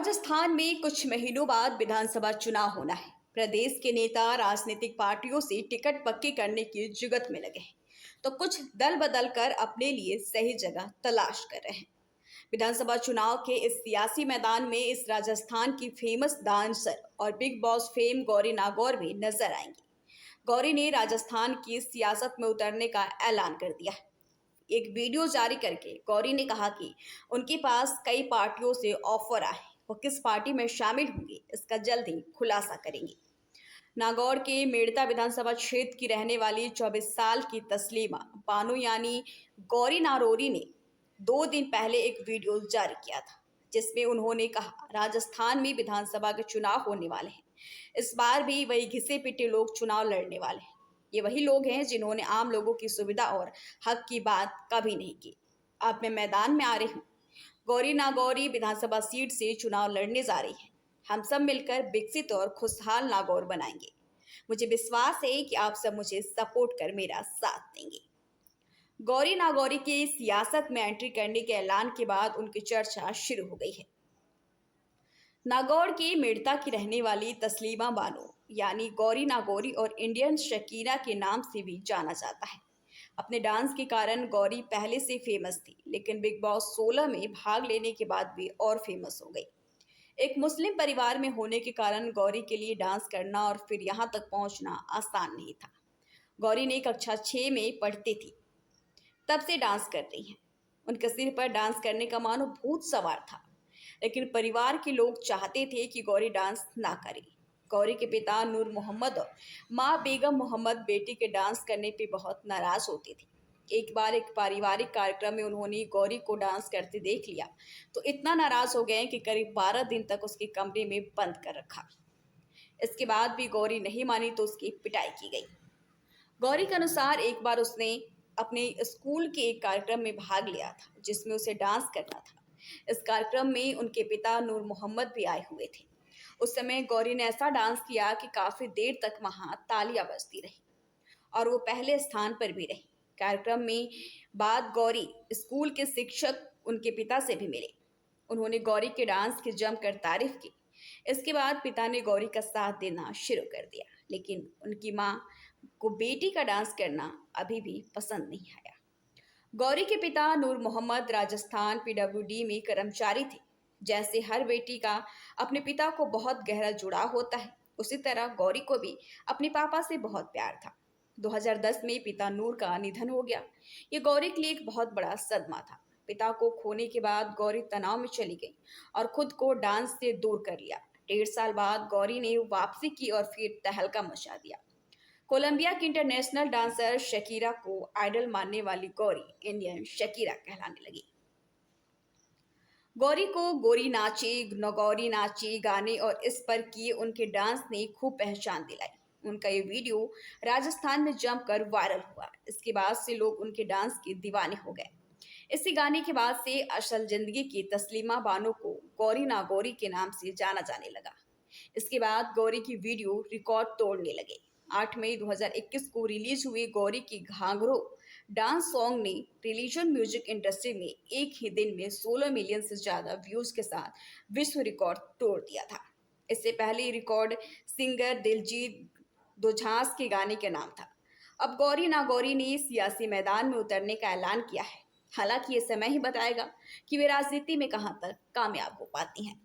राजस्थान में कुछ महीनों बाद विधानसभा चुनाव होना है। प्रदेश के नेता राजनीतिक पार्टियों से टिकट पक्की करने की जुगत में लगे हैं, तो कुछ दल बदल कर अपने लिए सही जगह तलाश कर रहे हैं। विधानसभा चुनाव के इस सियासी मैदान में इस राजस्थान की फेमस डांसर और big boss fame Gauri Nagaur भी नजर आएंगी। गौरी ने राजस्थान की सियासत में उतरने का ऐलान कर दिया है। एक वीडियो जारी करके गौरी ने कहा कि उनके पास कई पार्टियों से ऑफर आए, वो किस पार्टी में शामिल होंगे इसका जल्द ही खुलासा करेंगी। नागौर के मेड़ता विधानसभा क्षेत्र की रहने वाली 24 साल की तस्लीमा बानो यानी गौरी नारोरी ने 2 दिन पहले एक वीडियो जारी किया था, जिसमें उन्होंने कहा राजस्थान में विधानसभा के चुनाव होने वाले हैं। इस बार भी वही घिसे पिटे लोग चुनाव लड़ने वाले हैं। ये वही लोग हैं जिन्होंने आम लोगों की सुविधा और हक की बात कभी नहीं की। अब मैं मैदान में आ रही हूँ। गौरी नागौरी विधानसभा सीट से चुनाव लड़ने जा रही है। हम सब मिलकर विकसित और खुशहाल नागौर बनाएंगे। मुझे विश्वास है कि आप सब मुझे सपोर्ट कर मेरा साथ देंगे। गौरी नागौरी के सियासत में एंट्री करने के ऐलान के बाद उनकी चर्चा शुरू हो गई है। नागौर के मेड़ता की रहने वाली तस्लीमा बानो यानी गौरी नागौरी और इंडियन शकीरा के नाम से भी जाना जाता है। अपने डांस के कारण गौरी पहले से फेमस थी, लेकिन बिग बॉस 16 में भाग लेने के बाद भी और फेमस हो गई। एक मुस्लिम परिवार में होने के कारण गौरी के लिए डांस करना और फिर यहाँ तक पहुँचना आसान नहीं था। गौरी ने कक्षा 6 में पढ़ती थी, तब से डांस कर रही हैं। उनके सिर पर डांस करने का मानो भूत सवार था, लेकिन परिवार के लोग चाहते थे कि गौरी डांस ना करे। गौरी के पिता नूर मोहम्मद और माँ बेगम मोहम्मद बेटी के डांस करने पे बहुत नाराज होते थे। एक बार एक पारिवारिक कार्यक्रम में उन्होंने गौरी को डांस करते देख लिया, तो इतना नाराज हो गए कि करीब 12 दिन तक उसके कमरे में बंद कर रखा। इसके बाद भी गौरी नहीं मानी तो उसकी पिटाई की गई। गौरी के अनुसार एक बार उसने अपने स्कूल के एक कार्यक्रम में भाग लिया था, जिसमें उसे डांस करना था। इस कार्यक्रम में उनके पिता नूर मोहम्मद भी आए हुए थे। उस समय गौरी ने ऐसा डांस किया कि काफी देर तक वहां तालियां बजती रही और वो पहले स्थान पर भी रही। कार्यक्रम में बाद गौरी स्कूल के शिक्षक उनके पिता से भी मिले। उन्होंने गौरी के डांस की जमकर तारीफ की। इसके बाद पिता ने गौरी का साथ देना शुरू कर दिया, लेकिन उनकी माँ को बेटी का डांस करना अभी भी पसंद नहीं आया। गौरी के पिता नूर मोहम्मद राजस्थान पीडब्ल्यूडी में कर्मचारी थे। जैसे हर बेटी का अपने पिता को बहुत गहरा जुड़ाव होता है, उसी तरह गौरी को भी अपने पापा से बहुत प्यार था। 2010 में पिता नूर का निधन हो गया। ये गौरी के लिए एक बहुत बड़ा सदमा था। पिता को खोने के बाद गौरी तनाव में चली गई और खुद को डांस से दूर कर लिया। 1.5 साल बाद गौरी ने वापसी की और फिर तहलका मचा दिया। कोलंबिया की इंटरनेशनल डांसर शकीरा को आइडल मानने वाली गौरी इंडियन शकीरा कहलाने लगी। गौरी को गोरी नाची, नगौरी नाची गाने और इस पर किए उनके डांस ने खूब पहचान दिलाई। उनका ये वीडियो राजस्थान में जमकर वायरल हुआ। इसके बाद से लोग उनके डांस के दीवाने हो गए। इसी गाने के बाद से असल जिंदगी की तस्लीमा बानो को गौरी नागौरी के नाम से जाना जाने लगा। इसके बाद गौरी की वीडियो रिकॉर्ड तोड़ने लगे। 8 मई 2021 को रिलीज हुई गौरी की घाघरो डांस सॉन्ग ने रिलीजन म्यूजिक इंडस्ट्री में एक ही दिन में 16 मिलियन से ज्यादा व्यूज के साथ विश्व रिकॉर्ड तोड़ दिया था। इससे पहले रिकॉर्ड सिंगर दिलजीत दोझांस के गाने के नाम था। अब गौरी नागौरी ने सियासी मैदान में उतरने का ऐलान किया है। हालांकि ये समय ही बताएगा कि वे राजनीति में कहां तक कामयाब हो पाती हैं।